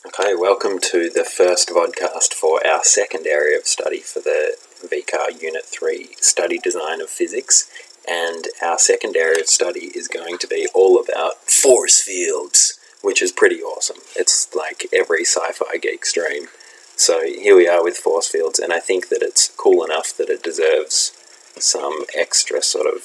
Okay, welcome to the first vodcast for our second area of study for the VCAR Unit 3 Study Design of Physics, and our second area of study is going to be all about force fields, which is pretty awesome. It's like every sci-fi geek's dream. So here we are with force fields, and I think that it's cool enough that it deserves some extra sort of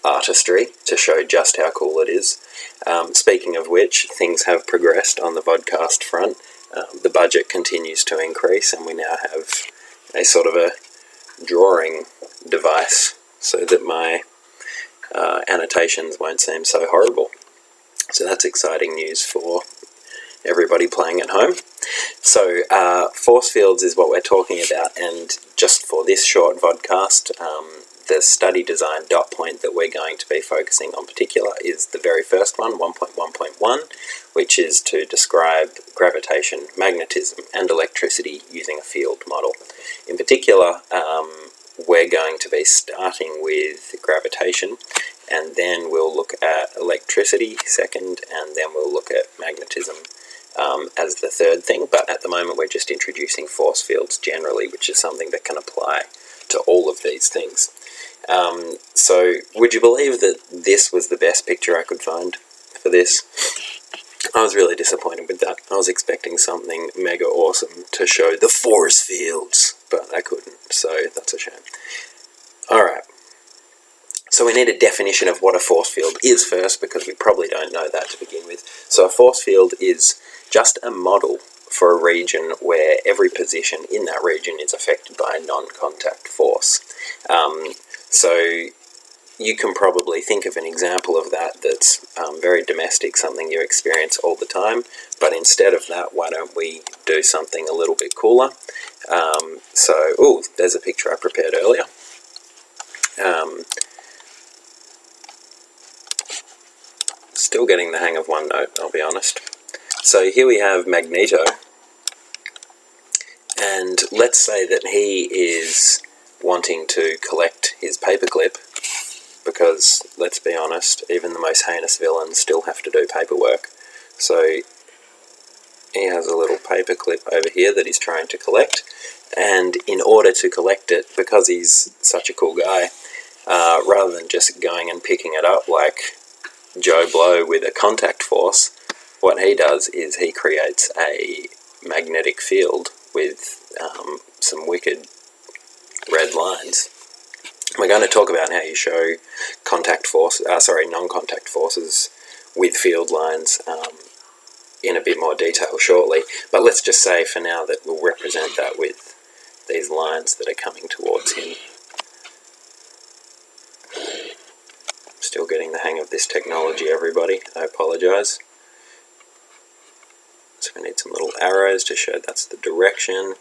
artistry to show just how cool it is. Speaking of which, things have progressed on the vodcast front. The budget continues to increase, and we now have a sort of a drawing device so that my annotations won't seem so horrible. So that's exciting news for everybody playing at home. So force fields is what we're talking about, and just for this short vodcast, the study design dot point that we're going to be focusing on particular is the very first one, 1.1.1, which is to describe gravitation, magnetism, and electricity using a field model. In particular, we're going to be starting with gravitation, and then we'll look at electricity second, and then we'll look at magnetism as the third thing. But at the moment we're just introducing force fields generally, which is something that can apply to all of these things. So would you believe that this was the best picture I could find for this? I was really disappointed with that. I was expecting something mega awesome to show the force fields, but I couldn't, so that's a shame. Alright, so we need a definition of what a force field is first, because we probably don't know that to begin with. So a force field is just a model for a region where every position in that region is affected by a non-contact force. So you can probably think of an example of that that's very domestic, something you experience all the time, but instead of that, why don't we do something a little bit cooler? There's a picture I prepared earlier. Still getting the hang of OneNote, I'll be honest. So here we have Magneto, and let's say that he is wanting to collect his paperclip, because, let's be honest, even the most heinous villains still have to do paperwork. So he has a little paperclip over here that he's trying to collect, and in order to collect it, because he's such a cool guy, rather than just going and picking it up like Joe Blow with a contact force, what he does is he creates a magnetic field with some wicked red lines. We're going to talk about how you show non-contact forces with field lines in a bit more detail shortly, but let's just say for now that we'll represent that with these lines that are coming towards him. Still getting the hang of this technology, everybody. I apologise. So we need some little arrows to show that's the direction.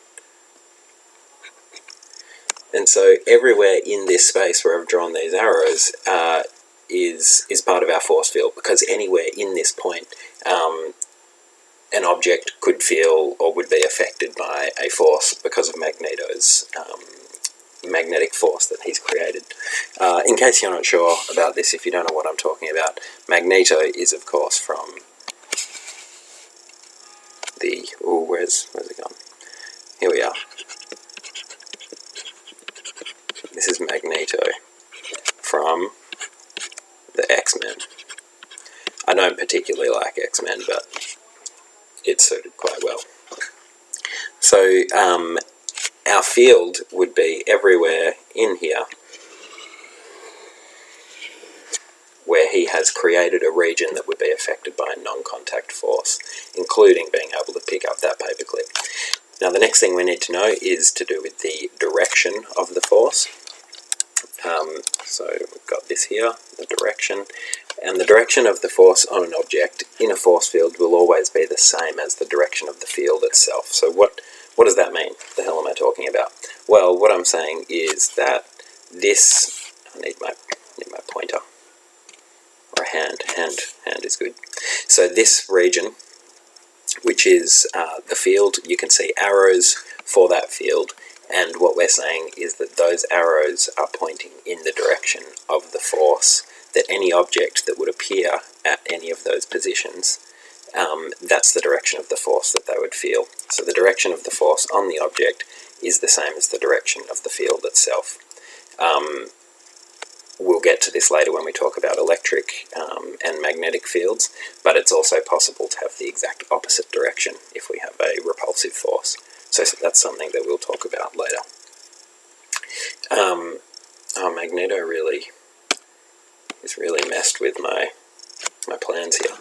And so everywhere in this space where I've drawn these arrows is part of our force field, because anywhere in this point an object could feel or would be affected by a force because of Magneto's magnetic force that he's created. In case you're not sure about this, if you don't know what I'm talking about, Magneto is of course from the... where's it gone? Here we are. This is Magneto from the X-Men. I don't particularly like X-Men, but it suited quite well. So our field would be everywhere in here where he has created a region that would be affected by a non-contact force, including being able to pick up that paperclip. Now the next thing we need to know is to do with the direction of the force. So we've got this here, the direction, and the direction of the force on an object in a force field will always be the same as the direction of the field itself. So what does that mean? What the hell am I talking about? Well, what I'm saying is that this... I need my pointer. Or a hand. Hand is good. So this region, which is the field, you can see arrows for that field, and what we're saying is that those arrows are pointing in the direction of the force that any object that would appear at any of those positions that's the direction of the force that they would feel. So the direction of the force on the object is the same as the direction of the field itself. We'll get to this later when we talk about electric and magnetic fields, but it's also possible to have the exact opposite direction if we have a repulsive force. So that's something that we'll talk about later. Magneto is really messed with my plans here.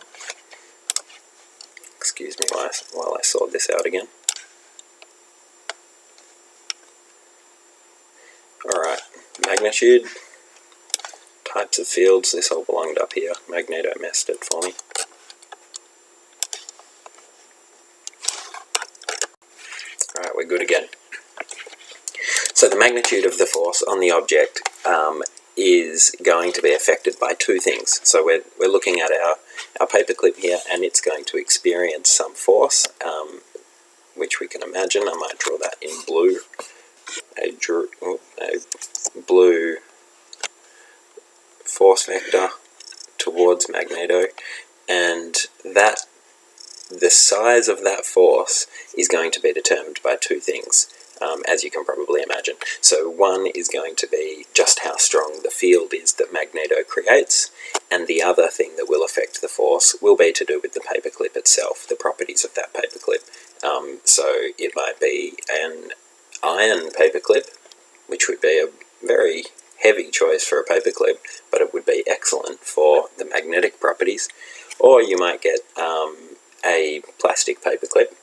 Excuse me while I sort this out again. Alright, magnitude, types of fields, this all belonged up here. Magneto messed it for me. Alright, we're good again. So the magnitude of the force on the object is going to be affected by two things. So we're looking at our paperclip here, and it's going to experience some force, which we can imagine. I might draw that in blue. A blue force vector towards Magneto, and the size of that force is going to be determined by two things, as you can probably imagine. So one is going to be just how strong the field is that Magneto creates, and the other thing that will affect the force will be to do with the paperclip itself, the properties of that paperclip. So it might be an iron paperclip, which would be a very heavy choice for a paperclip, but it would be excellent for the magnetic properties. Or you might get a plastic paperclip,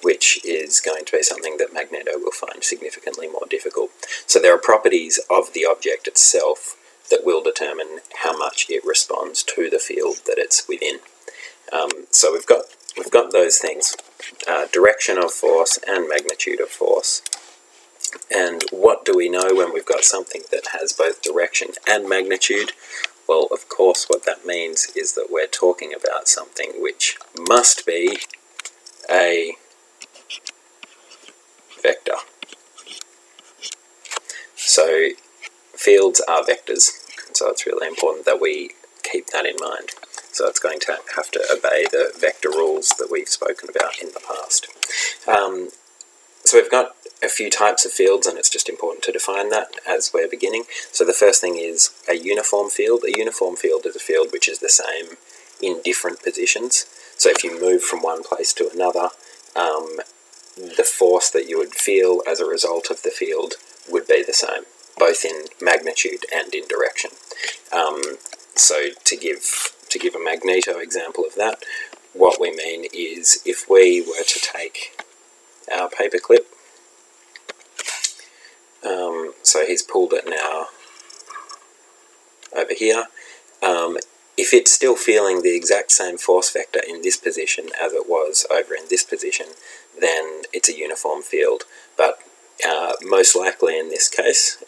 which is going to be something that Magneto will find significantly more difficult. So there are properties of the object itself that will determine how much it responds to the field that it's within. So we've got those things, direction of force and magnitude of force. And what do we know when we've got something that has both direction and magnitude? Well, of course, what that means is that we're talking about something which must be a vector. So fields are vectors, so it's really important that we keep that in mind. So it's going to have to obey the vector rules that we've spoken about in the past. So we've got a few types of fields, and it's just important to define that as we're beginning. So the first thing is a uniform field. A uniform field is a field which is the same in different positions. So if you move from one place to another, the force that you would feel as a result of the field would be the same, both in magnitude and in direction. So to give a magneto example of that, what we mean is if we were to take our paperclip, so he's pulled it now over here, if it's still feeling the exact same force vector in this position as it was over in this position, then it's a uniform field. But most likely in this case,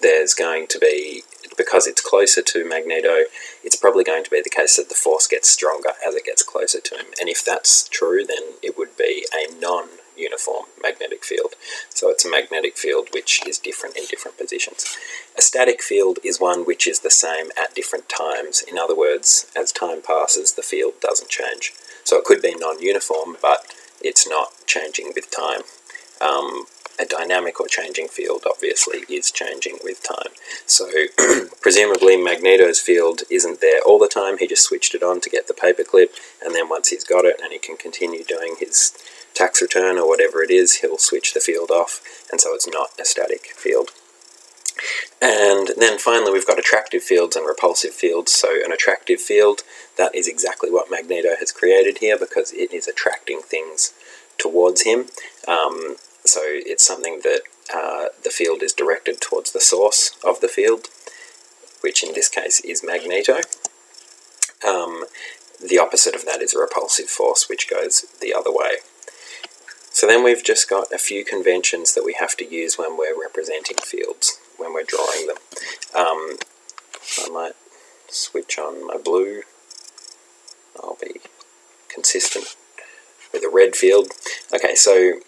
there's going to be, because it's closer to Magneto, it's probably going to be the case that the force gets stronger as it gets closer to him. And if that's true, then it would be a non-uniform magnetic field. So it's a magnetic field which is different in different positions. A static field is one which is the same at different times. In other words, as time passes, the field doesn't change. So it could be non-uniform, but it's not changing with time. A dynamic or changing field obviously is changing with time. So presumably Magneto's field isn't there all the time. He just switched it on to get the paperclip, and then once he's got it and he can continue doing his tax return or whatever it is, he'll switch the field off, and so it's not a static field. And then finally we've got attractive fields and repulsive fields. So an attractive field, that is exactly what Magneto has created here, because it is attracting things towards him. So it's something that the field is directed towards the source of the field, which in this case is Magneto. The opposite of that is a repulsive force, which goes the other way. So then we've just got a few conventions that we have to use when we're representing fields, when we're drawing them. I might switch on my blue. I'll be consistent with a red field. Okay, so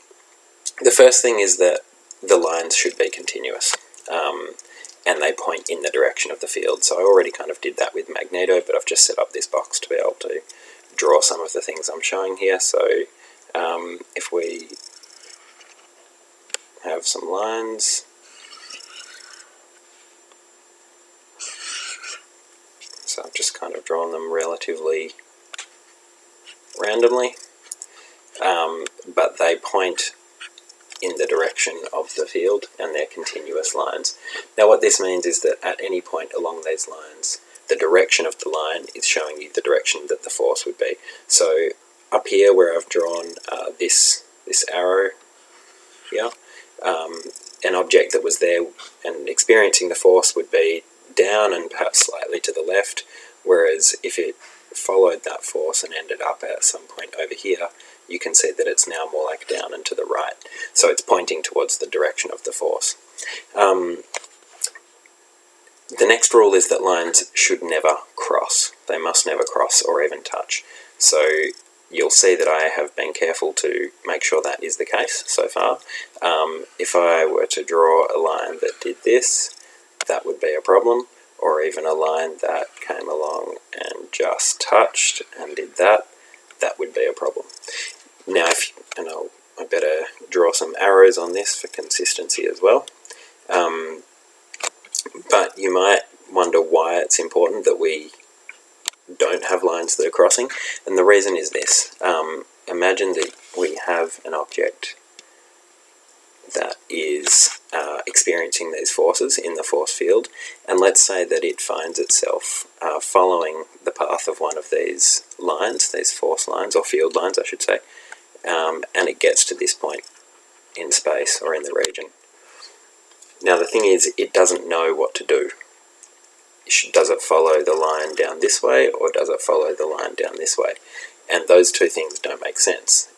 the first thing is that the lines should be continuous, and they point in the direction of the field. So I already kind of did that with Magneto, but I've just set up this box to be able to draw some of the things I'm showing here. So if we have some lines, so I've just kind of drawn them relatively randomly, but they point in the direction of the field and they're continuous lines. Now what this means is that at any point along these lines, the direction of the line is showing you the direction that the force would be. So up here where I've drawn this arrow here, an object that was there and experiencing the force would be down and perhaps slightly to the left, whereas if it followed that force and ended up at some point over here, you can see that it's now more like down and to the right. So it's pointing towards the direction of the force. The next rule is that lines should never cross. They must never cross or even touch. So you'll see that I have been careful to make sure that is the case so far. If I were to draw a line that did this, that would be a problem, or even a line that came along and just touched and did that, that would be a problem. Now, I better draw some arrows on this for consistency as well. But you might wonder why it's important that we don't have lines that are crossing, and the reason is this. Imagine that we have an object that is experiencing these forces in the force field, and let's say that it finds itself following the path of one of these lines, these force lines, or field lines I should say, and it gets to this point in space or in the region. Now the thing is, it doesn't know what to do. Does it follow the line down this way, or does it follow the line down this way? And those two things don't make sense.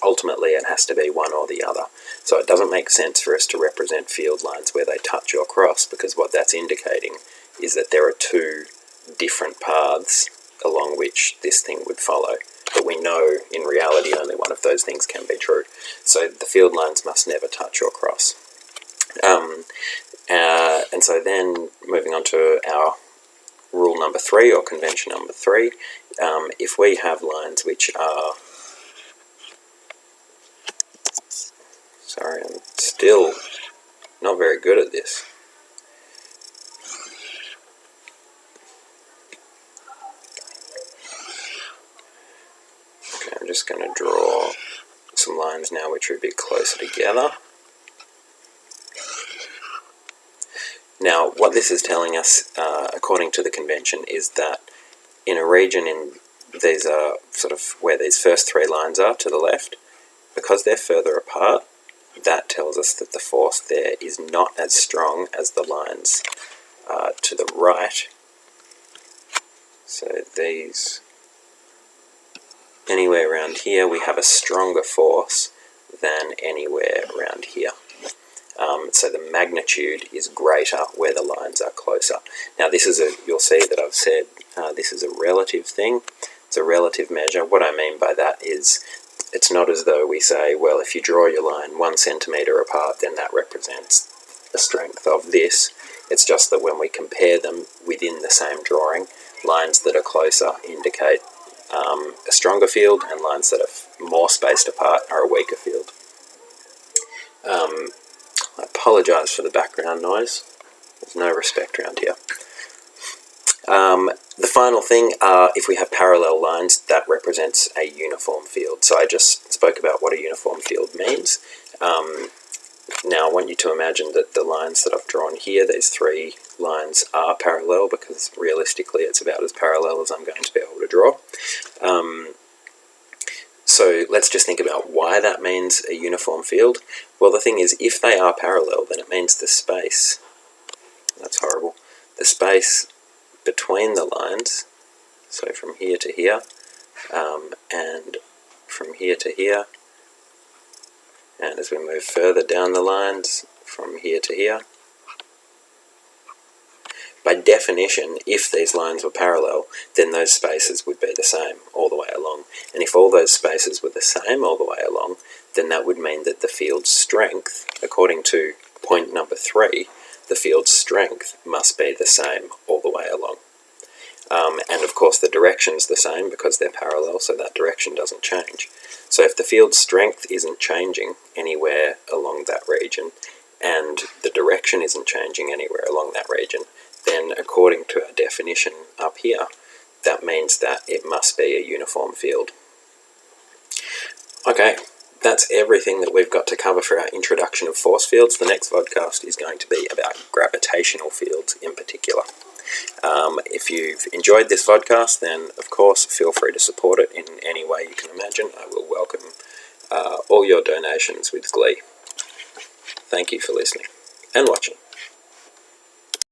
Ultimately it has to be one or the other. So it doesn't make sense for us to represent field lines where they touch or cross, because what that's indicating is that there are two different paths along which this thing would follow. But we know in reality only one of those things can be true. So the field lines must never touch or cross. And so then moving on to our rule number 3, or convention number 3, if we have lines which are, sorry, I'm still not very good at this. Okay, I'm just going to draw some lines now which are a bit closer together. Now, what this is telling us, according to the convention, is that in a region in these are sort of where these first 3 lines are to the left, because they're further apart, that tells us that the force there is not as strong as the lines to the right. So these, anywhere around here, we have a stronger force than anywhere around here. So the magnitude is greater where the lines are closer. Now this is you'll see that I've said this is a relative thing. It's a relative measure. What I mean by that is it's not as though we say, well, if you draw your line 1 centimetre apart, then that represents the strength of this. It's just that when we compare them within the same drawing, lines that are closer indicate a stronger field, and lines that are more spaced apart are a weaker field. I apologise for the background noise. There's no respect around here. The final thing, if we have parallel lines, that represents a uniform field. So I just spoke about what a uniform field means. Now I want you to imagine that the lines that I've drawn here, these 3 lines, are parallel, because realistically it's about as parallel as I'm going to be able to draw. So let's just think about why that means a uniform field. Well, the thing is, if they are parallel, then it means the space, that's horrible, the space between the lines, so from here to here, and from here to here, and as we move further down the lines, from here to here, by definition, if these lines were parallel, then those spaces would be the same all the way along. And if all those spaces were the same all the way along, then that would mean that the field's strength, according to point number 3, the field's strength must be the same all the way along. And of course the direction's the same because they're parallel, so that direction doesn't change. So if the field strength isn't changing anywhere along that region, and the direction isn't changing anywhere along that region, then according to our definition up here, that means that it must be a uniform field. Okay, that's everything that we've got to cover for our introduction of force fields. The next podcast is going to be about gravitational fields in particular. If you've enjoyed this podcast, then of course feel free to support it in any way you can imagine. I will welcome all your donations with glee. Thank you for listening and watching.